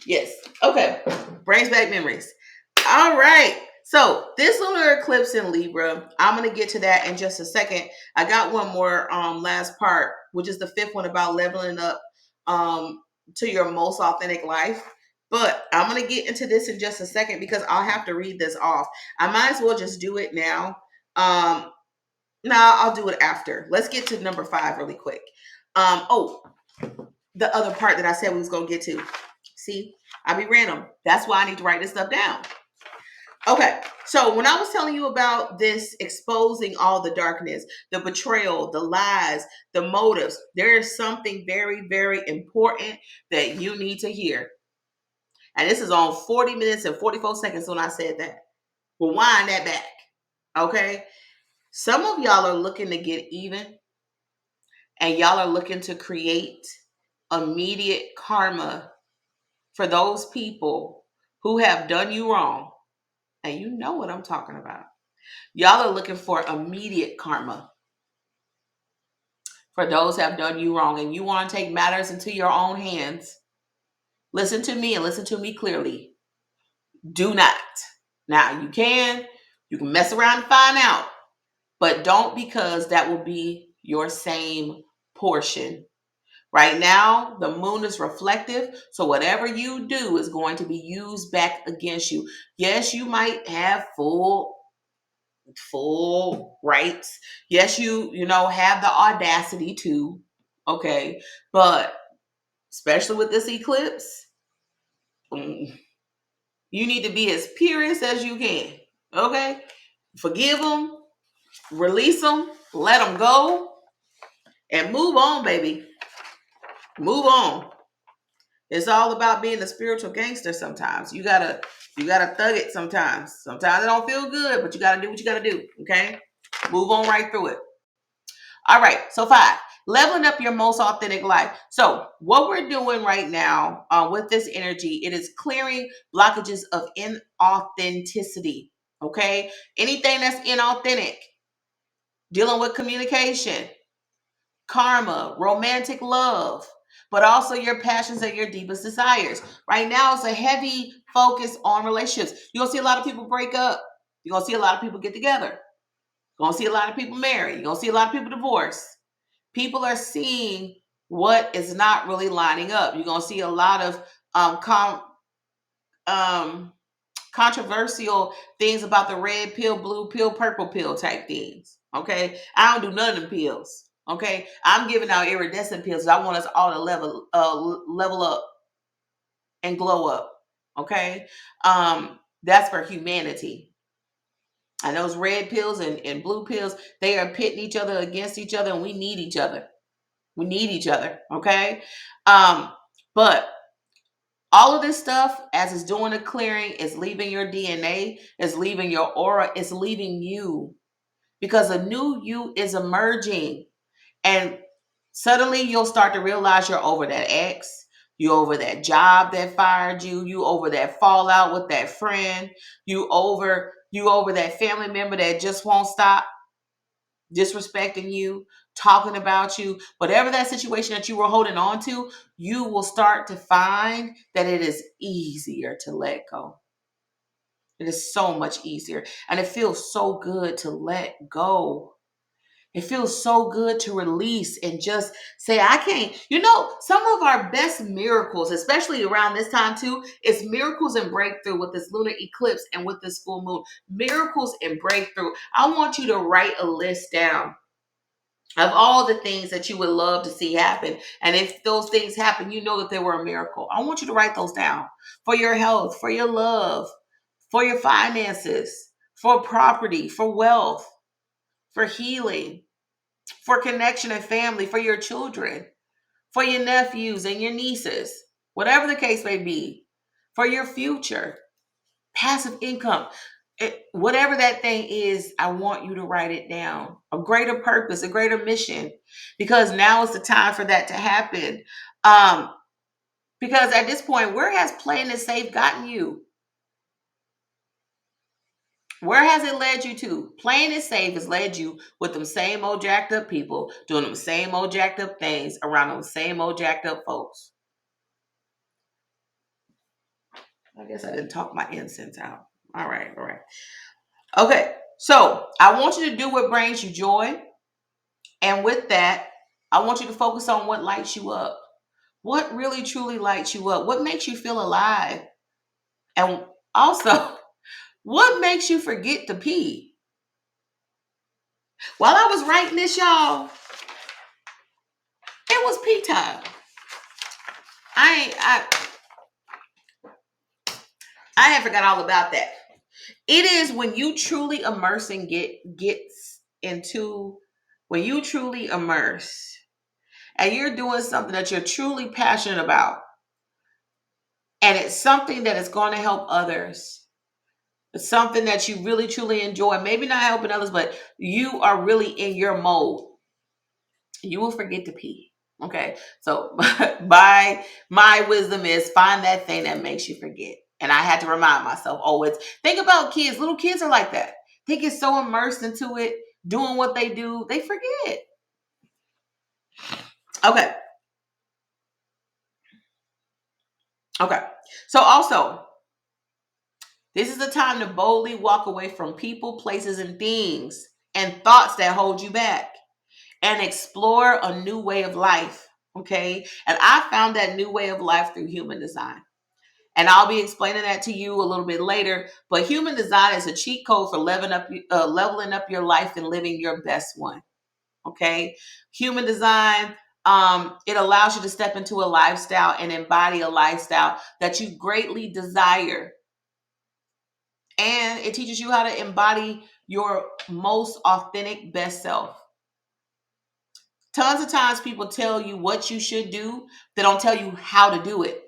Yes. Okay. Brings back memories. All right. So this lunar eclipse in Libra, I'm gonna get to that in just a second. I got one more last part, which is the fifth one about leveling up to your most authentic life. But I'm gonna get into this in just a second because I'll have to read this off. I might as well just do it now. No, I'll do it after. Let's get to number 5 really quick. Oh, the other part that I said we was gonna get to. See, I be random. That's why I need to write this stuff down. Okay, so when I was telling you about this exposing all the darkness, the betrayal, the lies, the motives, there is something very, very important that you need to hear. And this is on 40 minutes and 44 seconds when I said that. Rewind that back. Okay? Some of y'all are looking to get even, and y'all are looking to create immediate karma for those people who have done you wrong. And you know what I'm talking about. Y'all are looking for immediate karma for those who have done you wrong, and you want to take matters into your own hands. Listen to me and listen to me clearly. Do not. Now, you can mess around and find out, but don't, because that will be your same portion. Right now, the moon is reflective, so whatever you do is going to be used back against you. Yes, you might have full rights. Yes, you know have the audacity to. Okay, but especially with this eclipse, mm, you need to be as purest as you can. Okay, forgive them, release them, let them go, and move on, baby. Move on. It's all about being a spiritual gangster. Sometimes you gotta thug it. Sometimes it don't feel good, but you gotta do what you gotta do. Okay, move on right through it. All right, so 5, leveling up your most authentic life. So what we're doing right now with this energy, it is clearing blockages of inauthenticity. Okay, anything that's inauthentic, dealing with communication, karma, romantic love, but also your passions and your deepest desires. Right now, it's a heavy focus on relationships. You're gonna see a lot of people break up. You're gonna see a lot of people get together. You're gonna see a lot of people marry. You're gonna see a lot of people divorce. People are seeing what is not really lining up. You're gonna see a lot of um, controversial things about the red pill, blue pill, purple pill type things. Okay, I don't do none of them pills. Okay, I'm giving out iridescent pills. I want us all to level up and glow up. Okay, that's for humanity. And those red pills and blue pills, they are pitting each other against each other, and we need each other. We need each other. Okay, but all of this stuff, as it's doing the clearing, is leaving your DNA, is leaving your aura, is leaving you, because a new you is emerging. And suddenly you'll start to realize you're over that ex, you over that job that fired you, you over that fallout with that friend, you over that family member that just won't stop disrespecting you, talking about you, whatever that situation that you were holding on to, you will start to find that it is easier to let go. It is so much easier. And it feels so good to let go. It feels so good to release and just say, I can't. Some of our best miracles, especially around this time too, is miracles and breakthrough with this lunar eclipse and with this full moon. Miracles and breakthrough. I want you to write a list down of all the things that you would love to see happen. And if those things happen, you know that they were a miracle. I want you to write those down for your health, for your love, for your finances, for property, for wealth, for healing, for connection and family, for your children, for your nephews and your nieces, whatever the case may be, for your future, passive income. whatever that thing is, I want you to write it down. A greater purpose, a greater mission, because now is the time for that to happen. Um, because at this point, where has playing it safe gotten you? Where has it led you to? Playing it safe has led you with them same old jacked up people doing them same old jacked up things around them same old jacked up folks. I guess I didn't talk my incense out. All right, all right. Okay, so I want you to do what brings you joy. And with that, I want you to focus on what lights you up. What really truly lights you up? What makes you feel alive? And also, what makes you forget to pee? While I was writing this, y'all, it was pee time. I ain't, I had forgot all about that. It is when you truly immerse and gets into when you truly immerse and you're doing something that you're truly passionate about, and it's something that is going to help others. It's something that you really truly enjoy. Maybe not helping others, but you are really in your mode. You will forget to pee. Okay. So my wisdom is find that thing that makes you forget. And I had to remind myself, always think about kids. Little kids are like that. They get so immersed into it, doing what they do, they forget. Okay. Okay. So also, this is the time to boldly walk away from people, places, and things and thoughts that hold you back and explore a new way of life. Okay. And I found that new way of life through human design. And I'll be explaining that to you a little bit later. But human design is a cheat code for leveling up your life and living your best one. Okay. Human design, it allows you to step into a lifestyle and embody a lifestyle that you greatly desire. And it teaches you how to embody your most authentic best self. Tons of times people tell you what you should do, they don't tell you how to do it.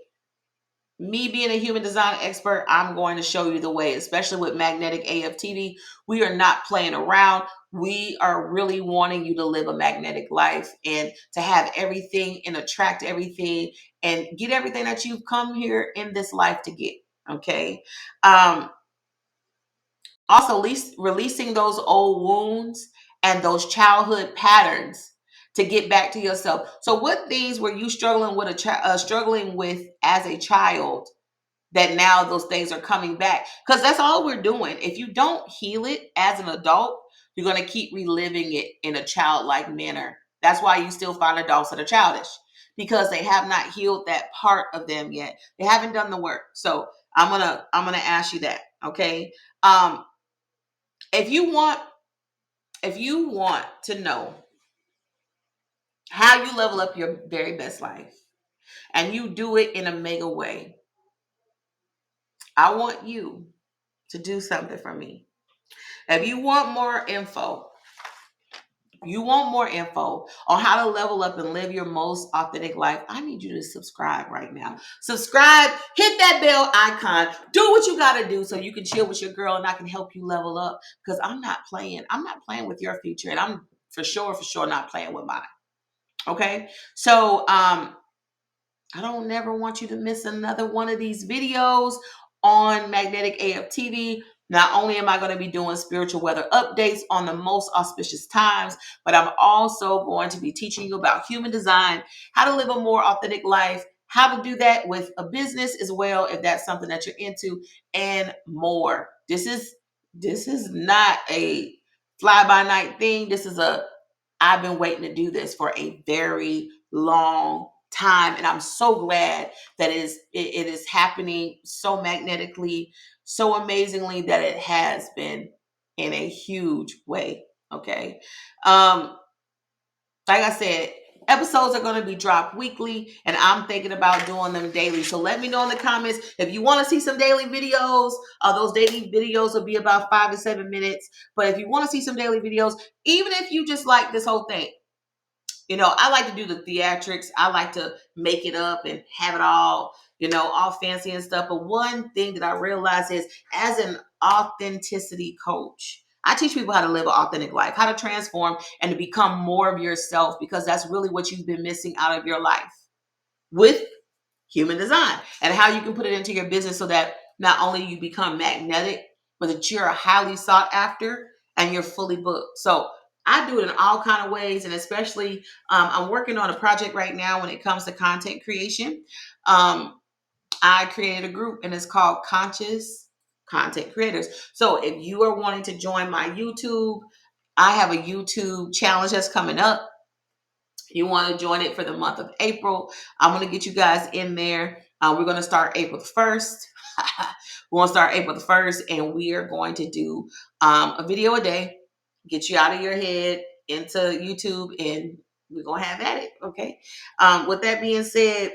Me being a human design expert, I'm going to show you the way, especially with Magnetic AFTV. We are not playing around. We are really wanting you to live a magnetic life and to have everything and attract everything and get everything that you've come here in this life to get. Okay. Also, releasing those old wounds and those childhood patterns to get back to yourself. So, what things were you struggling with struggling with as a child that now those things are coming back? Because that's all we're doing. If you don't heal it as an adult, you're going to keep reliving it in a childlike manner. That's why you still find adults that are childish, because they have not healed that part of them yet. They haven't done the work. So I'm gonna ask you that. Okay. Um, if you want if you want to know how you level up your very best life and you do it in a mega way, I want you to do something for me. If you want more info, on how to level up and live your most authentic life, I need you to subscribe right now. Subscribe, hit that bell icon, do what you got to do so you can chill with your girl and I can help you level up, because I'm not playing. I'm not playing with your future, and I'm for sure not playing with mine. Okay. So, I don't never want you to miss another one of these videos on Magnetic AFTV. Not only am I going to be doing spiritual weather updates on the most auspicious times, but I'm also going to be teaching you about human design, how to live a more authentic life, how to do that with a business as well, if that's something that you're into, and more. This is not a fly by night thing. I've been waiting to do this for a very long time, and I'm so glad that it is happening so magnetically, so amazingly, that it has been in a huge way. Okay. Um, like I said, episodes are going to be dropped weekly, and I'm thinking about doing them daily. So let me know in the comments if you want to see some daily videos. Those daily videos will be about 5 to 7 minutes. But if you want to see some daily videos, even if you just like this whole thing, I like to do the theatrics. I like to make it up and have it all, all fancy and stuff. But one thing that I realized is, as an authenticity coach, I teach people how to live an authentic life, how to transform and to become more of yourself, because that's really what you've been missing out of your life with human design, and how you can put it into your business so that not only you become magnetic, but that you're highly sought after and you're fully booked. So I do it in all kind of ways, and especially I'm working on a project right now when it comes to content creation. Um, I created a group and it's called Conscious Content Creators. So if you are wanting to join my YouTube, I have a YouTube challenge that's coming up. You want to join it for the month of April. I'm going to get you guys in there. We're going to start April the 1st. We're going to start April the 1st, and we are going to do a video a day, get you out of your head into YouTube, and we're going to have at it. Okay. With that being said,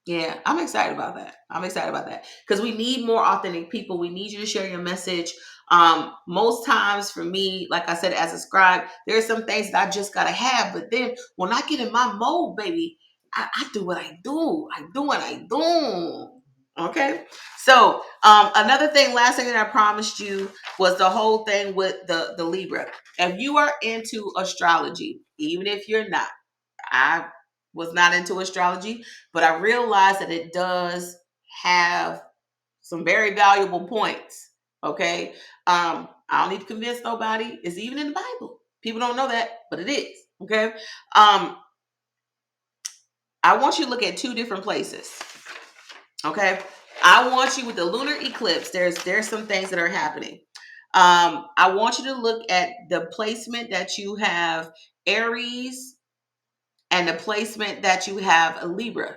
yeah, I'm excited about that. I'm excited about that because we need more authentic people. We need you to share your message. Most times for me, like I said, as a scribe, there's some things that I just gotta have. But then when I get in my mode, baby, I do what I do. I do what I do. Okay. So another thing, last thing that I promised you was the whole thing with the Libra. If you are into astrology, even if you're not, I was not into astrology, but I realized that it does have some very valuable points. Okay. I don't need to convince nobody. It's even in the Bible. People don't know that, but it is. Okay. I want you to look at two different places. Okay. I want you with the lunar eclipse. There's some things that are happening. I want you to look at the placement that you have Aries and the placement that you have a Libra,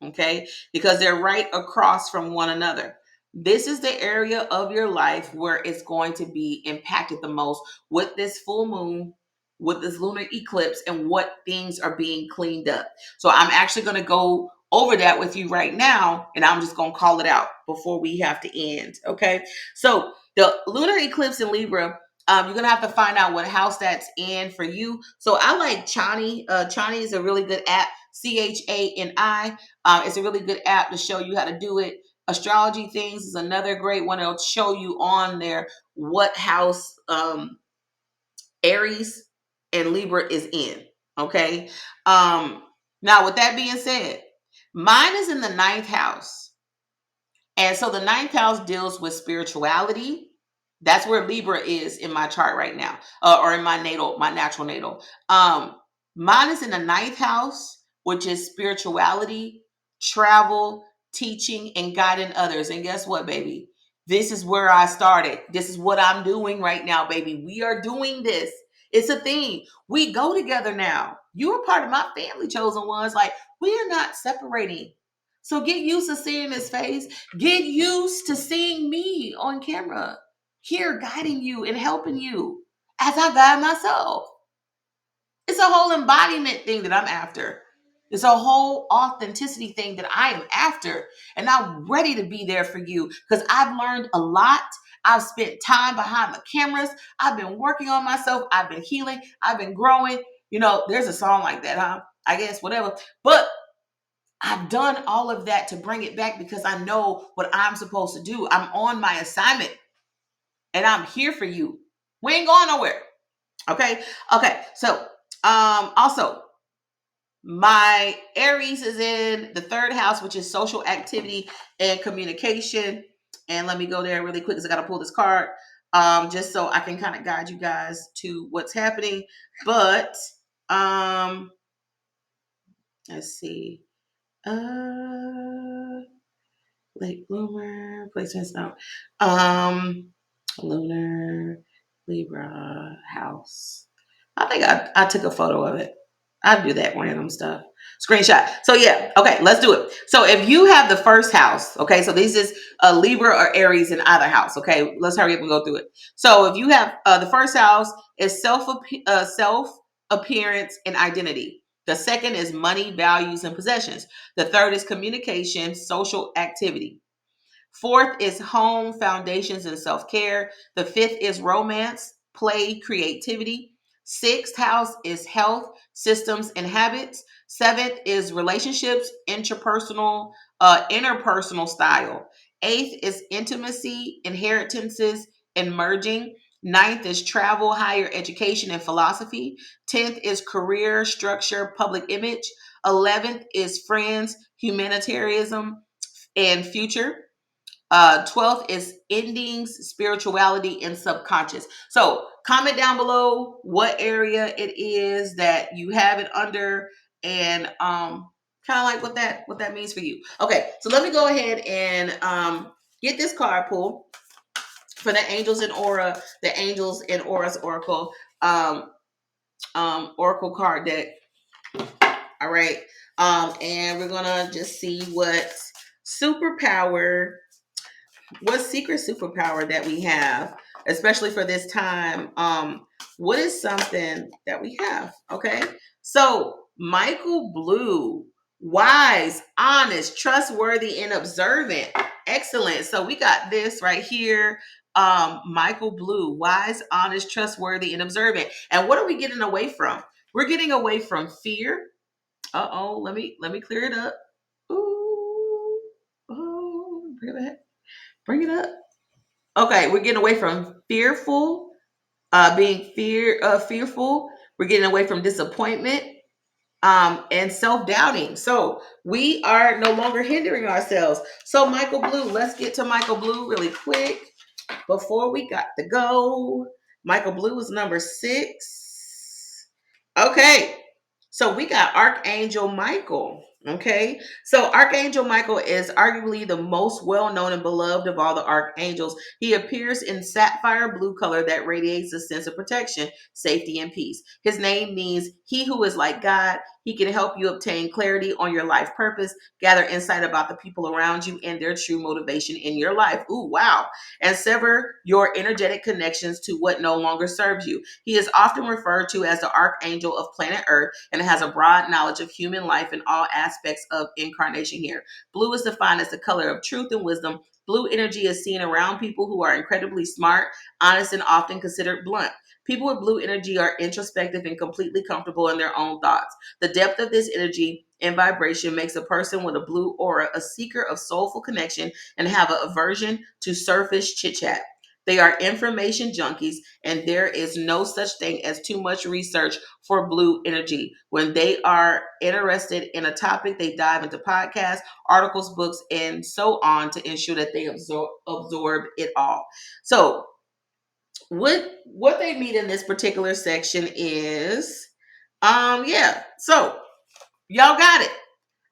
okay? Because they're right across from one another. This is the area of your life where it's going to be impacted the most with this full moon, with this lunar eclipse, and what things are being cleaned up. So I'm actually going to go over that with you right now, and I'm just going to call it out before we have to end, okay? So the lunar eclipse in Libra, you're gonna have to find out what house that's in for you. So I like Chani. Chani is a really good app. Chani. It's a really good app to show you how to do it. Astrology Things is another great one. It'll show you on there what house Aries and Libra is in. Okay. Now, with that being said, mine is in the ninth house. And so the ninth house deals with spirituality. That's where Libra is in my chart right now, or in my natural natal. Mine is in the ninth house, which is spirituality, travel, teaching, and guiding others. And guess what, baby? This is where I started. This is what I'm doing right now, baby. We are doing this. It's a thing. We go together now. You are part of my family, chosen ones. Like, we are not separating. So get used to seeing his face. Get used to seeing me on camera, here guiding you and helping you as I guide myself. It's a whole embodiment thing that I'm after. It's a whole authenticity thing that I am after. And I'm ready to be there for you because I've learned a lot. I've spent time behind the cameras. I've been working on myself. I've been healing. I've been growing. There's a song like that, huh? I guess, whatever. But I've done all of that to bring it back because I know what I'm supposed to do. I'm on my assignment and I'm here for you. We ain't going nowhere. Okay. Okay. So, also, my Aries is in the third house, which is social activity and communication. And let me go there really quick because I got to pull this card, just so I can kind of guide you guys to what's happening. But, let's see. Late bloomer placements now. Lunar Libra house. I think I took a photo of it. I do that random stuff. Screenshot. So yeah, okay, let's do it. So if you have the first house, okay, so this is a Libra or Aries in either house. Okay, let's hurry up and go through it. So if you have the first house is self appearance and identity. The second is money, values, and possessions. The third is communication, social activity. Fourth is home, foundations, and self-care. The fifth is romance, play, creativity. Sixth house is health, systems, and habits. Seventh is relationships, interpersonal style. Eighth is intimacy, inheritances, and merging. Ninth is travel, higher education, and philosophy. 10th is career, structure, public image. 11th is friends, humanitarianism, and future. 12th is endings, spirituality, and subconscious. So comment down below what area it is that you have it under, and kind of like what that means for you. Okay, so let me go ahead and get this card pull for the Angels and Aura, the Angels and Aura's Oracle Oracle card deck. All right. And we're gonna just see superpower what secret superpower that we have, especially for this time. What is something that we have? Okay. So Michael Blue, wise, honest, trustworthy, and observant. Excellent. So we got this right here. Michael Blue, wise, honest, trustworthy, and observant. And what are we getting away from? We're getting away from fear. Uh-oh, let me clear it up. Ooh, oh, bring it back. Bring it up. Okay, we're getting away from fearful. We're getting away from disappointment, and self-doubting. So we are no longer hindering ourselves. So Michael Blue, let's get to Michael Blue really quick before we got to go. Michael Blue is number 6. Okay, so we got Archangel Michael. Okay, so Archangel Michael is arguably the most well known and beloved of all the archangels. He appears in sapphire blue color that radiates a sense of protection, safety, and peace. His name means he who is like God. He can help you obtain clarity on your life purpose, gather insight about the people around you and their true motivation in your life. Ooh, wow. And sever your energetic connections to what no longer serves you. He is often referred to as the Archangel of planet Earth and has a broad knowledge of human life in all aspects of incarnation here. Blue is defined as the color of truth and wisdom. Blue energy is seen around people who are incredibly smart, honest, and often considered blunt. People with blue energy are introspective and completely comfortable in their own thoughts. The depth of this energy and vibration makes a person with a blue aura a seeker of soulful connection and have an aversion to surface chit chat. They are information junkies, and there is no such thing as too much research for blue energy. When they are interested in a topic, they dive into podcasts, articles, books, and so on to ensure that they absorb it all. So, what they mean in this particular section is, yeah. So y'all got it.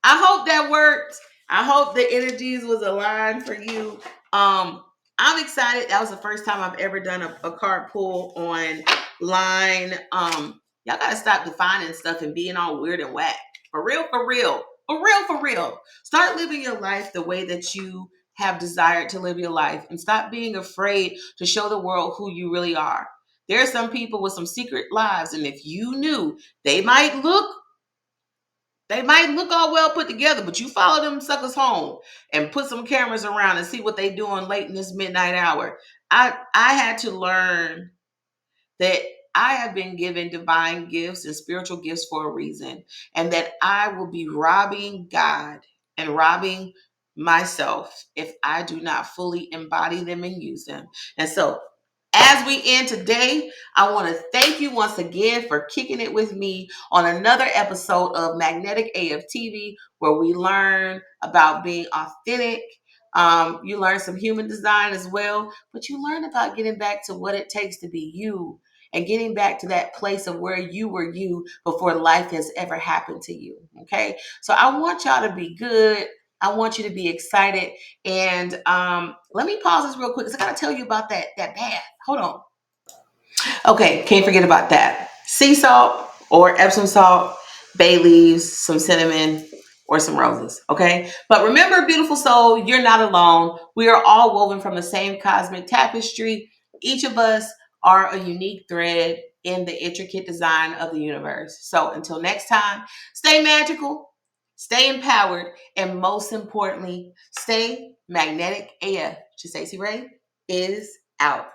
I hope that worked. I hope the energies was aligned for you. I'm excited. That was the first time I've ever done a card pull online. Y'all gotta stop defining stuff and being all weird and whack. For real, for real. For real, for real. Start living your life the way that you have desired to live your life, and stop being afraid to show the world who you really are. There are some people with some secret lives, and if you knew, they might look all well put together, but you follow them suckers home and put some cameras around and see what they doing late in this midnight hour. I had to learn that I have been given divine gifts and spiritual gifts for a reason, and that I will be robbing God and robbing myself if I do not fully embody them and use them. And so, as we end today, I want to thank you once again for kicking it with me on another episode of Magnetic AF TV, where we learn about being authentic. You learn some human design as well, but you learn about getting back to what it takes to be you, and getting back to that place of where you were you before life has ever happened to you. Okay. So I want y'all to be good. I want you to be excited. And let me pause this real quick because I got to tell you about that bath. Hold on. Okay, can't forget about that. Sea salt or Epsom salt, bay leaves, some cinnamon, or some roses. Okay, but remember, beautiful soul, you're not alone. We are all woven from the same cosmic tapestry. Each of us are a unique thread in the intricate design of the universe. So until next time, stay magical, stay empowered, and most importantly, stay magnetic AF. Stacey Ray is out.